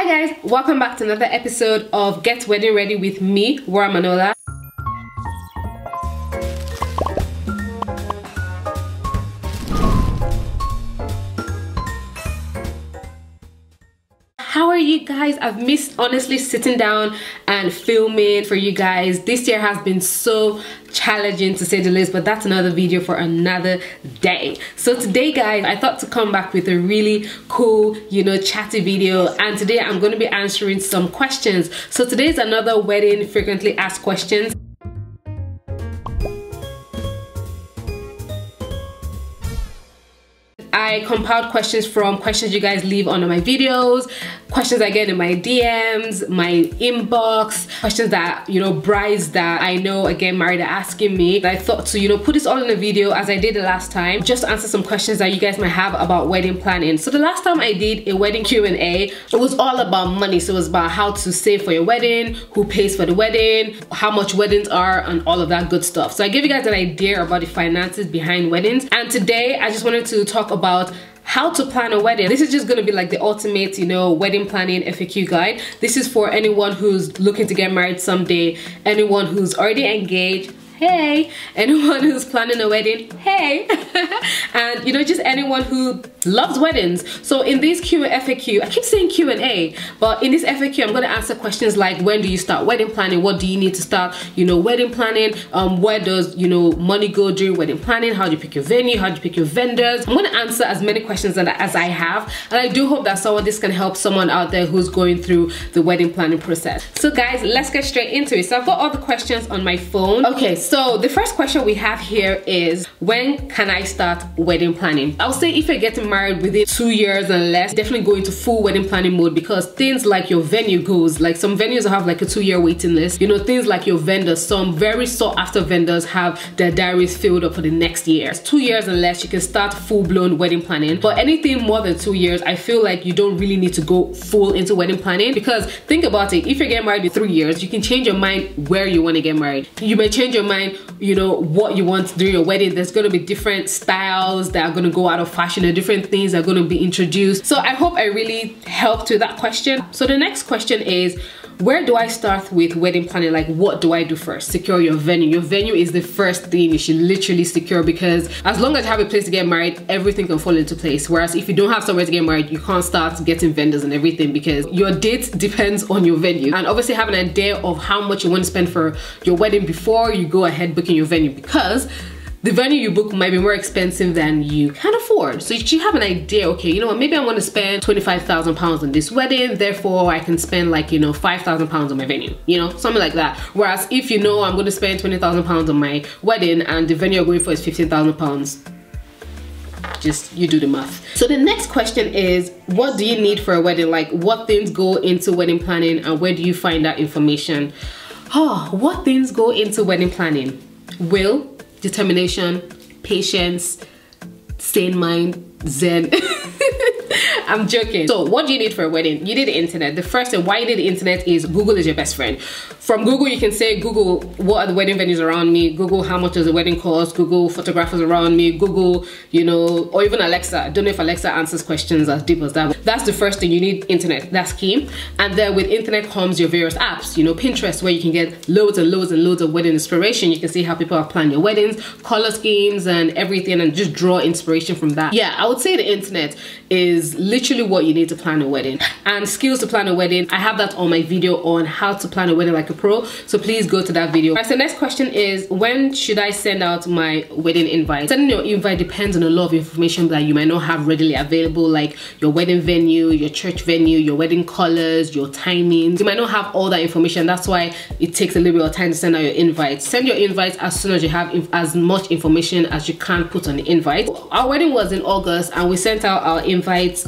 Hi guys, welcome back to another episode of Get Wedding Ready with me, Wura Manola. How are you guys? I've missed honestly sitting down and filming for you guys. This year has been so challenging to say the least, but that's another video for another day. So today guys, I thought to come back with a really cool, chatty video, and today I'm going to be answering some questions. So today is another wedding frequently asked questions. I compiled questions from questions you guys leave under my videos, questions I get in my DMs, my inbox, questions that, brides that I know are getting married are asking me. I thought to, put this all in a video as I did the last time, just to answer some questions that you guys might have about wedding planning. So the last time I did a wedding Q&A, it was all about money. So it was about how to save for your wedding, who pays for the wedding, how much weddings are, and all of that good stuff. So I gave you guys an idea about the finances behind weddings. And today I just wanted to talk about how to plan a wedding. This is just gonna be like the ultimate, wedding planning FAQ guide. This is for anyone who's looking to get married someday, anyone who's already engaged, hey, anyone who's planning a wedding, hey, and just anyone who loves weddings. So in this FAQ, I keep saying Q&A, but in this FAQ I'm going to answer questions like, when do you start wedding planning? What do you need to start wedding planning? Where does money go during wedding planning? How do you pick your venue? How do you pick your vendors? I'm going to answer as many questions as I have, and I do hope that this can help someone out there who's going through the wedding planning process. So guys, let's get straight into it. So I've got all the questions on my phone. Okay, so the first question we have here is, when can I start wedding planning? I'll say if you're getting married within 2 years and less, definitely go into full wedding planning mode, because things like your venue goes, like some venues have like a 2-year waiting list. Things like your vendors, some very sought after vendors have their diaries filled up for the next year. 2 years and less, you can start full-blown wedding planning. But anything more than 2 years, I feel like you don't really need to go full into wedding planning, because think about it, if you're getting married in 3 years, you can change your mind where you want to get married. You may change your mind, what you want during your wedding. There's going to be different styles that are going to go out of fashion, and different things are going to be introduced. So I hope I really helped with that question. So the next question is, where do I start with wedding planning? Like, what do I do first? Secure your venue. Your venue is the first thing you should literally secure, because as long as you have a place to get married, everything can fall into place. Whereas if you don't have somewhere to get married, you can't start getting vendors and everything, because your date depends on your venue. And obviously have an idea of how much you want to spend for your wedding before you go ahead booking your venue, because the venue you book might be more expensive than you can afford. So you should have an idea, okay, maybe I want to spend £25,000 on this wedding, therefore I can spend like, £5,000 on my venue, something like that. Whereas if I'm going to spend £20,000 on my wedding and the venue you're going for is £15,000, just you do the math. So the next question is, what do you need for a wedding? Like, what things go into wedding planning, and where do you find that information? What things go into wedding planning? Will, determination, patience, sane mind, zen. I'm joking. So what do you need for a wedding? You need the internet. The first thing why you need the internet is Google is your best friend. From Google, you can say, Google, what are the wedding venues around me? Google, how much does the wedding cost? Google, photographers around me. Google, or even Alexa. I don't know if Alexa answers questions as deep as that. That's the first thing. You need internet. That's key. And then with internet comes your various apps. Pinterest, where you can get loads and loads and loads of wedding inspiration. You can see how people are planning your weddings, color schemes and everything, and just draw inspiration from that. Yeah, I would say the internet is literally what you need to plan a wedding. And skills to plan a wedding, I have that on my video on how to plan a wedding like a pro, so please go to that video. All right, so the next question is, when should I send out my wedding invite? Sending your invite depends on a lot of information that you might not have readily available, like your wedding venue, your church venue, your wedding colors, your timings. You might not have all that information. That's why it takes a little bit of time to send out your invite. Send your invite as soon as you have as much information as you can put on the invite. Our wedding was in August, and we sent out our invites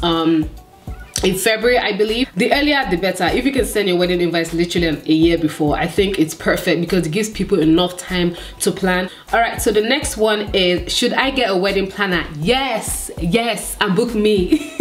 in February, I believe. The earlier the better. If you can send your wedding invites literally a year before, I think it's perfect, because it gives people enough time to plan. All right, so the next one is, should I get a wedding planner? Yes, and book me.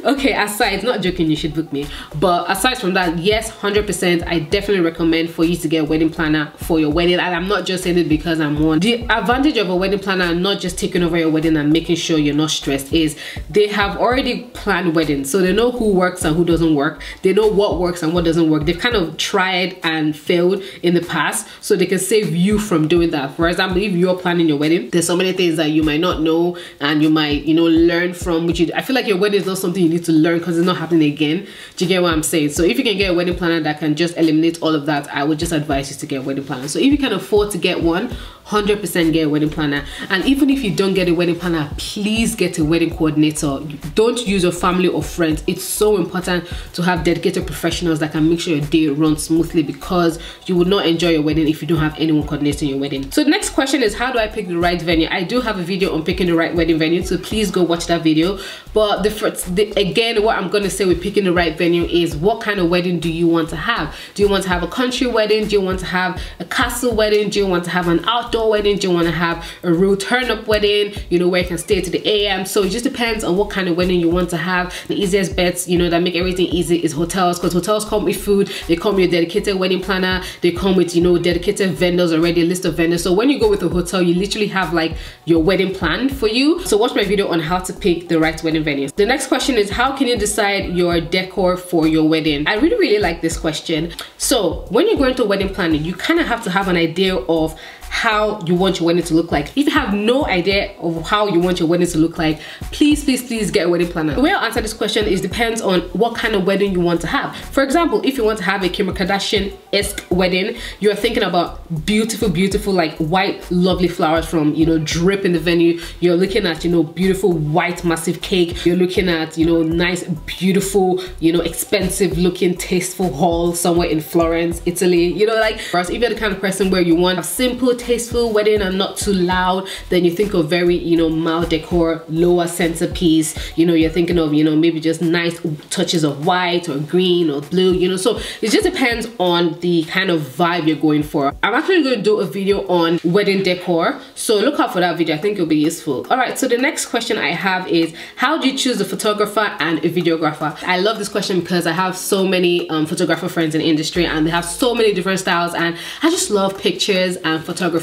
Okay, aside, not joking, you should book me, but aside from that, yes, 100%, I definitely recommend for you to get a wedding planner for your wedding. And I'm not just saying it because I'm one. The advantage of a wedding planner and not just taking over your wedding and making sure you're not stressed is they have already planned weddings, so they know who works and who doesn't work. They know what works and what doesn't work. They've kind of tried and failed in the past, so they can save you from doing that. For example, if you're planning your wedding, there's so many things that you might not know and you might, you know, learn from, which I feel like your wedding is not something you need to learn because it's not happening again. Do you get what I'm saying? So if you can get a wedding planner that can just eliminate all of that, I would just advise you to get a wedding planner. So if you can afford to get one, 100% get a wedding planner. And even if you don't get a wedding planner, please get a wedding coordinator. Don't use your family or friends. It's so important to have dedicated professionals that can make sure your day runs smoothly, because you would not enjoy your wedding if you don't have anyone coordinating your wedding. So the next question is, how do I pick the right venue? I do have a video on picking the right wedding venue, so please go watch that video. But again, what I'm going to say with picking the right venue is, what kind of wedding do you want to have? Do you want to have a country wedding? Do you want to have a castle wedding? Do you want to have an outdoor wedding? Do you want to have a real turn-up wedding, you know, where you can stay to the AM? So it just depends on what kind of wedding you want to have. The easiest bets, you know, that make everything easy is hotels, because hotels come with food, they come with a dedicated wedding planner, they come with, you know, dedicated vendors already, a list of vendors. So when you go with a hotel, you literally have like your wedding planned for you. So watch my video on how to pick the right wedding venue. The next question is, how can you decide your decor for your wedding? I really like this question. So when you're going to wedding planning, you kind of have to have an idea of how you want your wedding to look like. If you have no idea of how you want your wedding to look like, please get a wedding planner. The way I'll answer this question is depends on what kind of wedding you want to have. For example, if you want to have a Kim Kardashian-esque wedding, you're thinking about beautiful like white lovely flowers from, you know, drip in the venue. You're looking at, you know, beautiful white massive cake. You're looking at, you know, nice beautiful, you know, expensive looking tasteful hall somewhere in Florence, Italy. You know, like, whereas if you're the kind of person where you want a simple tasteful wedding and not too loud, then you think of very, you know, mild decor, lower centerpiece. You know, you're thinking of, you know, maybe just nice touches of white or green or blue, you know. So it just depends on the kind of vibe you're going for. I'm actually going to do a video on wedding decor, so look out for that video. I think it'll be useful. All right, so the next question I have is, how do you choose a photographer and a videographer? I love this question because I have so many photographer friends in the industry, and they have so many different styles, and I just love pictures and photography.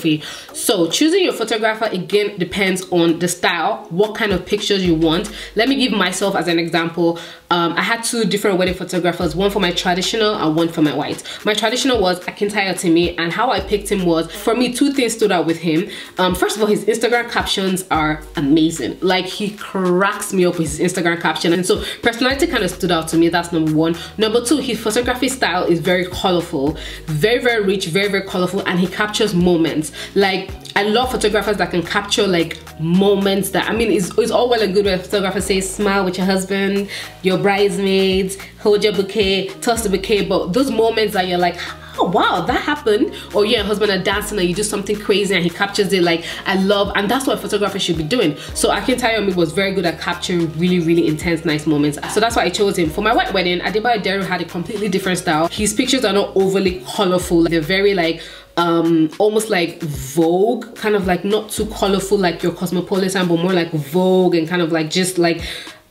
So choosing your photographer, again, depends on the style, what kind of pictures you want. Let me give myself as an example. I had two different wedding photographers, one for my traditional and one for my white. My traditional was Akintaya to me, and how I picked him was, for me, two things stood out with him. First of all, his Instagram captions are amazing. Like, he cracks me up with his Instagram caption, and so personality kind of stood out to me. That's number one. Number two, his photography style is very colorful, very rich, very colorful, and he captures moments. Like, I love photographers that can capture like moments that, I mean, it's all well and good when a photographer says smile with your husband, your bridesmaids, hold your bouquet, toss the bouquet, but those moments that you're like, oh wow, that happened, or your husband are dancing and you do something crazy and he captures it, like, I love, and that's what a photographer should be doing. So Akintayomi was very good at capturing really intense nice moments, so that's why I chose him. For my white wedding, Adebayo Deru had a completely different style. His pictures are not overly colorful, they're very like almost like Vogue, kind of like not too colorful like your Cosmopolitan, but more like Vogue, and kind of like just like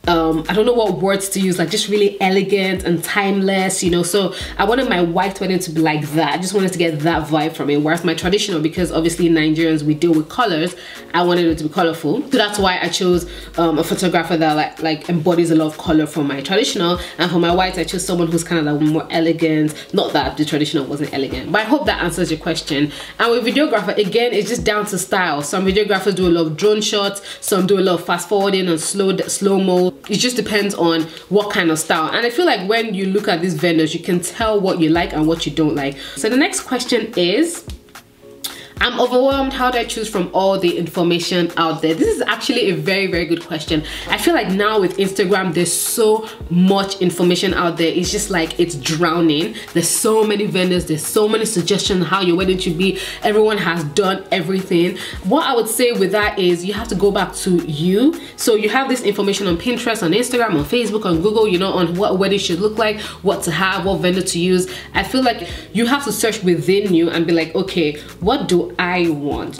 I don't know what words to use, like just really elegant and timeless, you know. So I wanted my white wedding to be like that. I just wanted to get that vibe from it. Whereas my traditional, because obviously Nigerians, we deal with colors, I wanted it to be colorful. So that's why I chose a photographer that like embodies a lot of color for my traditional, and for my white I chose someone who's kind of like more elegant. Not that the traditional wasn't elegant, but I hope that answers your question. And with videographer, again, it's just down to style. Some videographers do a lot of drone shots, some do a lot of fast forwarding and slow-mo. It just depends on what kind of style. And I feel like when you look at these vendors, you can tell what you like and what you don't like. So the next question is, I'm overwhelmed. How do I choose from all the information out there? This is actually a very good question. I feel like now with Instagram, there's so much information out there. It's just like, it's drowning. There's so many vendors, there's so many suggestions how your wedding should be. Everyone has done everything. What I would say with that is you have to go back to you. So you have this information on Pinterest, on Instagram, on Facebook, on Google, you know, on what a wedding should look like, what to have, what vendor to use. I feel like you have to search within you and be like, okay, what do I want?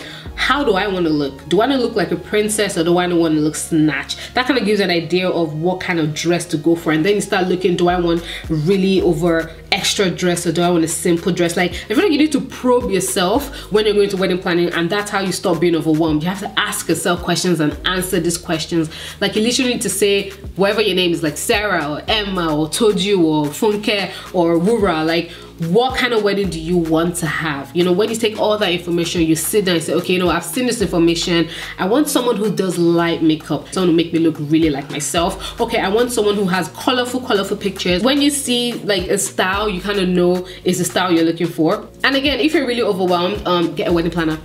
how do I want to look? Do I want to look like a princess, or do I want to look snatched? That kind of gives an idea of what kind of dress to go for. And then you start looking, do I want really over extra dress, or do I want a simple dress? Like, I feel like you need to probe yourself when you're going to wedding planning, and that's how you stop being overwhelmed. You have to ask yourself questions and answer these questions. Like, you literally need to say whatever your name is, like Sarah or Emma or Toju or Funke or Wura, like, what kind of wedding do you want to have? You know, when you take all that information, you sit down and say, okay, you know, I've seen this information. I want someone who does light makeup, someone who make me look really like myself. Okay, I want someone who has colorful pictures. When you see like a style, you kind of know is the style you're looking for. And again, if you're really overwhelmed, get a wedding planner.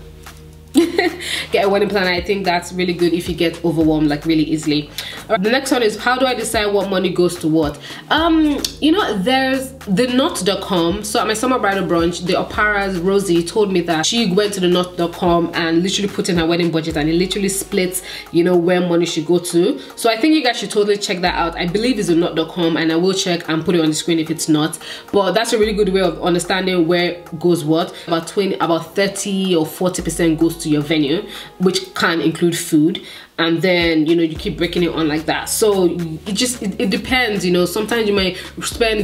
Get a wedding planner. I think that's really good if you get overwhelmed like really easily. The next one is, how do I decide what money goes to what? You know, there's the knot.com. So at my summer bridal brunch, the Opara's Rosie told me that she went to the knot.com and literally put in her wedding budget, and it literally splits, you know, where money should go to. So I think you guys should totally check that out. I believe it's the knot.com, and I will check and put it on the screen if it's not. But that's a really good way of understanding where goes what. About 30 or 40% goes to your venue, which can include food, and then, you know, you keep breaking it on like that. So it depends, you know. Sometimes you might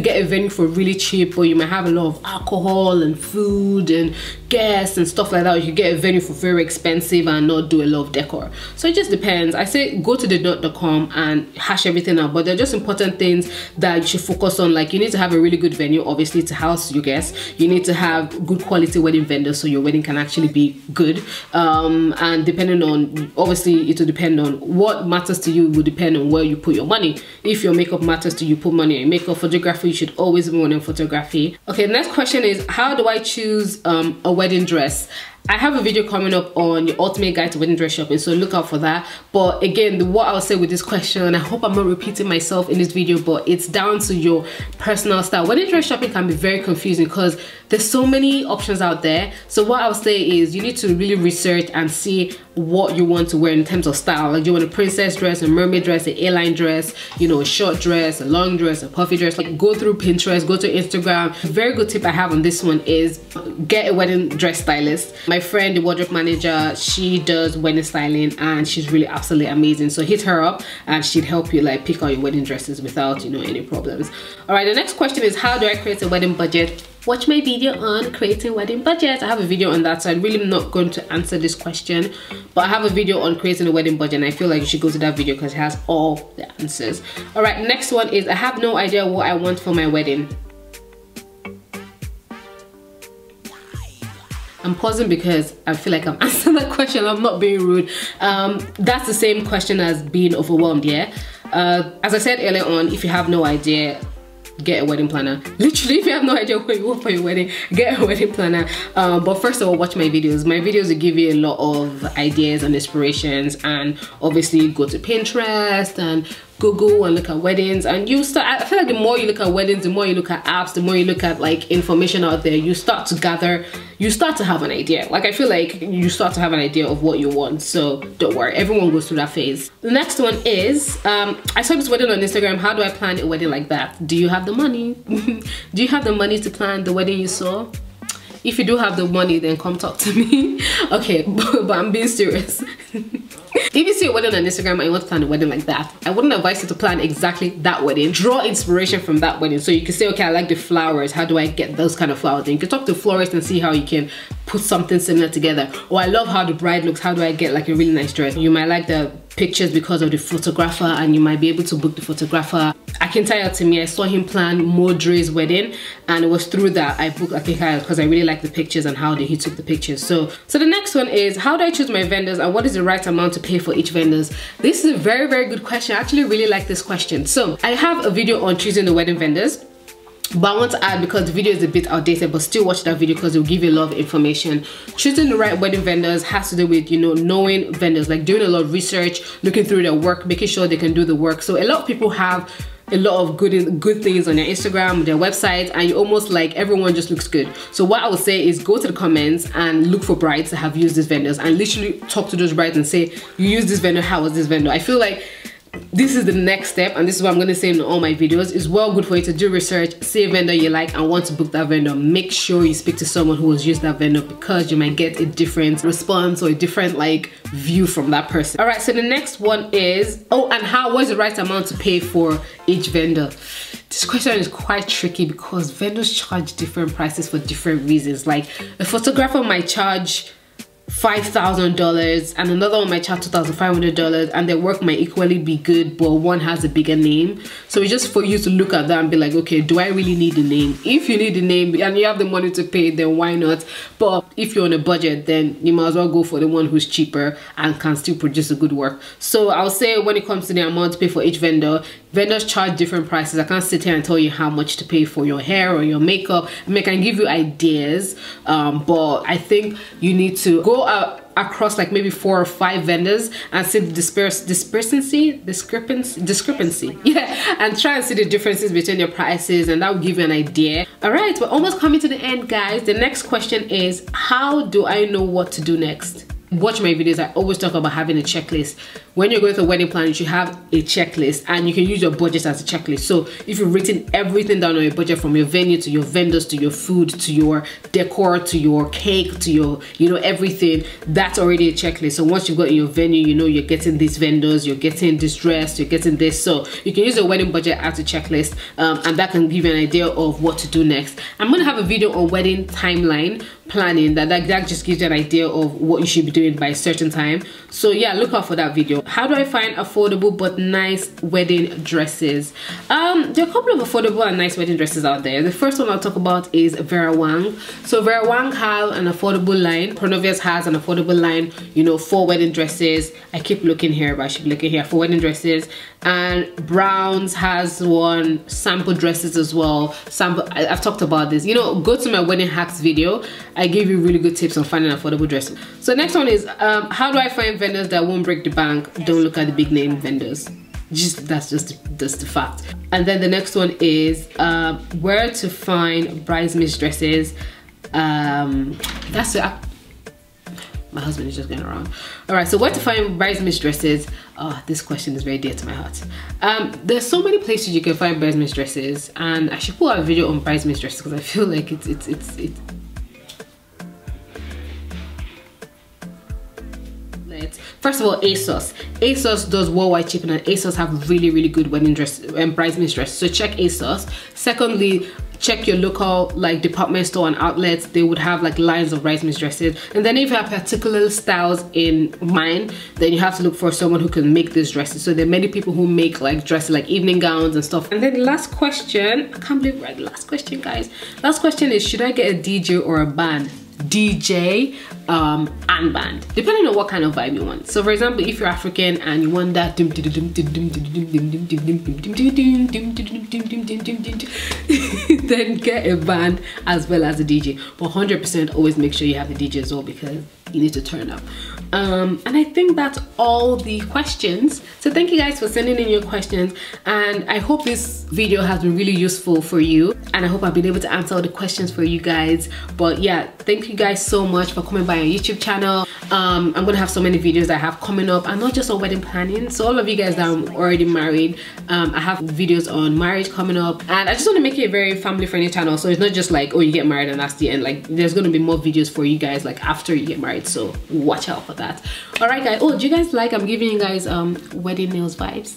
get a venue for really cheap, or you might have a lot of alcohol and food and guests and stuff like that. Or you get a venue for very expensive and not do a lot of decor. So it just depends. I say go to the knot.com and hash everything out, but they're just important things that you should focus on. Like, you need to have a really good venue, obviously, to house your guests. You need to have good quality wedding vendors so your wedding can actually be good. And depending on, obviously, it will depend on what matters to you, will depend on where you put your money. If your makeup matters to you, put money in makeup. Photography, you should always be money in photography. Okay, the next question is, how do I choose a wedding dress? I have a video coming up on your ultimate guide to wedding dress shopping, so look out for that. But again, what I'll say with this question, and I hope I'm not repeating myself in this video, but it's down to your personal style. Wedding dress shopping can be very confusing because there's so many options out there. So what I'll say is, you need to really research and see what you want to wear in terms of style. Like, do you want a princess dress, a mermaid dress, an A-line dress, you know, a short dress, a long dress, a puffy dress? Like, go through Pinterest, go to Instagram. A very good tip I have on this one is get a wedding dress stylist. My friend, the wardrobe manager, she does wedding styling and she's really absolutely amazing. So hit her up and she'd help you like pick out your wedding dresses without, you know, any problems. All right, the next question is, how do I create a wedding budget? Watch my video on creating wedding budget. I have a video on that, so I'm really not going to answer this question, but I have a video on creating a wedding budget, and I feel like you should go to that video because it has all the answers. All right, next one is, I have no idea what I want for my wedding. I'm pausing because I feel like I'm answering that question. I'm not being rude. That's the same question as being overwhelmed, yeah? As I said earlier on, if you have no idea, get a wedding planner. Literally, if you have no idea what you want for your wedding, get a wedding planner. But first of all, watch my videos. My videos will give you a lot of ideas and inspirations, and obviously go to Pinterest and Google and look at weddings, and you start, I feel like the more you look at weddings, the more you look at apps, the more you look at like information out there, you start to gather, you start to have an idea. Like, I feel like you start to have an idea of what you want, so don't worry, everyone goes through that phase. The next one is, I saw this wedding on Instagram. How do I plan a wedding like that? Do you have the money? Do you have the money to plan the wedding you saw? If you do have the money, then come talk to me. Okay, but I'm being serious. If you see a wedding on Instagram and you want to plan a wedding like that, I wouldn't advise you to plan exactly that wedding. Draw inspiration from that wedding. So you can say, okay, I like the flowers. How do I get those kind of flowers? And you can talk to florists and see how you can put something similar together. Or I love how the bride looks. How do I get like a really nice dress? You might like the pictures because of the photographer, and you might be able to book the photographer. I can tell you, to me, I saw him plan Modre's wedding, and it was through that I booked, I think, because I really like the pictures and how he took the pictures. So the next one is, how do I choose my vendors and what is the right amount to pay for each vendors? This is a very, very good question. I actually really like this question. So I have a video on choosing the wedding vendors, but I want to add, because the video is a bit outdated, but still watch that video because it will give you a lot of information. Choosing the right wedding vendors has to do with, you know, knowing vendors, like doing a lot of research, looking through their work, making sure they can do the work. So a lot of people have a lot of good things on their Instagram, their website, and you almost like everyone just looks good. So what I would say is go to the comments and look for brides that have used these vendors and literally talk to those brides and say, you use this vendor, how was this vendor? I feel like this is the next step, and this is what I'm going to say in all my videos. It's well good for you to do research, see a vendor you like and want to book that vendor. Make sure you speak to someone who has used that vendor, because you might get a different response or a different like view from that person. All right, so the next one is, oh, and what is the right amount to pay for each vendor? This question is quite tricky because vendors charge different prices for different reasons. Like a photographer might charge $5,000 and another one might charge $2,500, and their work might equally be good, but one has a bigger name. So it's just for you to look at that and be like, okay, do I really need the name? If you need the name and you have the money to pay, then why not? But if you're on a budget, then you might as well go for the one who's cheaper and can still produce a good work. So I'll say when it comes to the amount to pay for each vendor, vendors charge different prices. I can't sit here and tell you how much to pay for your hair or your makeup. I mean, I can give you ideas, but I think you need to go across like maybe 4 or 5 vendors and see the discrepancy, yeah, and try and see the differences between your prices, and that will give you an idea. All right, we're almost coming to the end, guys. The next question is, how do I know what to do next? Watch my videos. I always talk about having a checklist. When you're going to a wedding plan, you should have a checklist, and you can use your budget as a checklist. So if you've written everything down on your budget, from your venue to your vendors to your food to your decor to your cake to your, you know, everything, that's already a checklist. So once you've got your venue, you know you're getting these vendors, you're getting this dress, you're getting this. So you can use your wedding budget as a checklist, and that can give you an idea of what to do next. I'm going to have a video on wedding timeline planning that just gives you an idea of what you should be doing by a certain time. So yeah, look out for that video. How do I find affordable but nice wedding dresses? There are a couple of affordable and nice wedding dresses out there. The first one I'll talk about is Wura Wang. So Wura Wang has an affordable line. Pronovias has an affordable line, you know, for wedding dresses. I keep looking here, but I should be looking here for wedding dresses. And Browns has one, sample dresses as well. I've talked about this. You know, go to my wedding hacks video. I give you really good tips on finding affordable dresses. So next one is, how do I find vendors that won't break the bank? Don't look at the big name vendors. That's the fact. And then the next one is where to find bridesmaids dresses. That's it. My husband is just going around. All right, so where to find bridesmaids dresses? Oh, this question is very dear to my heart. There's so many places you can find bridesmaids dresses, and I should put out a video on bridesmaids dresses because I feel like it's First of all, ASOS. ASOS does worldwide shipping, and ASOS have really good wedding dress and bridesmaids dresses. So check ASOS. Secondly, check your local like department store and outlets. They would have like lines of bridesmaids dresses. And then if you have particular styles in mind, then you have to look for someone who can make these dresses. So there are many people who make like dresses, like evening gowns and stuff. And then the last question, I can't believe we're at the last question, guys. Last question is, should I get a DJ or a band? DJ and band, depending on what kind of vibe you want. So for example, if you're African and you want that, then get a band as well as a DJ. But 100% always make sure you have the DJ as well, because you need to turn up. And I think that's all the questions. So thank you guys for sending in your questions, and I hope this video has been really useful for you, and I hope I've been able to answer all the questions for you guys. But yeah, thank you guys so much for coming by our YouTube channel. I'm gonna have so many videos that I have coming up, and not just on wedding planning. So all of you guys that are already married, I have videos on marriage coming up, and I just want to make it a very family friendly channel. So it's not just like, oh, you get married and that's the end. Like there's gonna be more videos for you guys like after you get married, so watch out for that. All right guys, oh, do you guys like I'm giving you guys wedding nails vibes?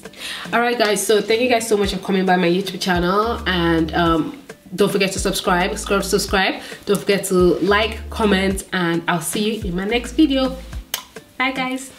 All right guys, so thank you guys so much for coming by my YouTube channel, and don't forget to subscribe. Don't forget to like, comment, and I'll see you in my next video. Bye guys.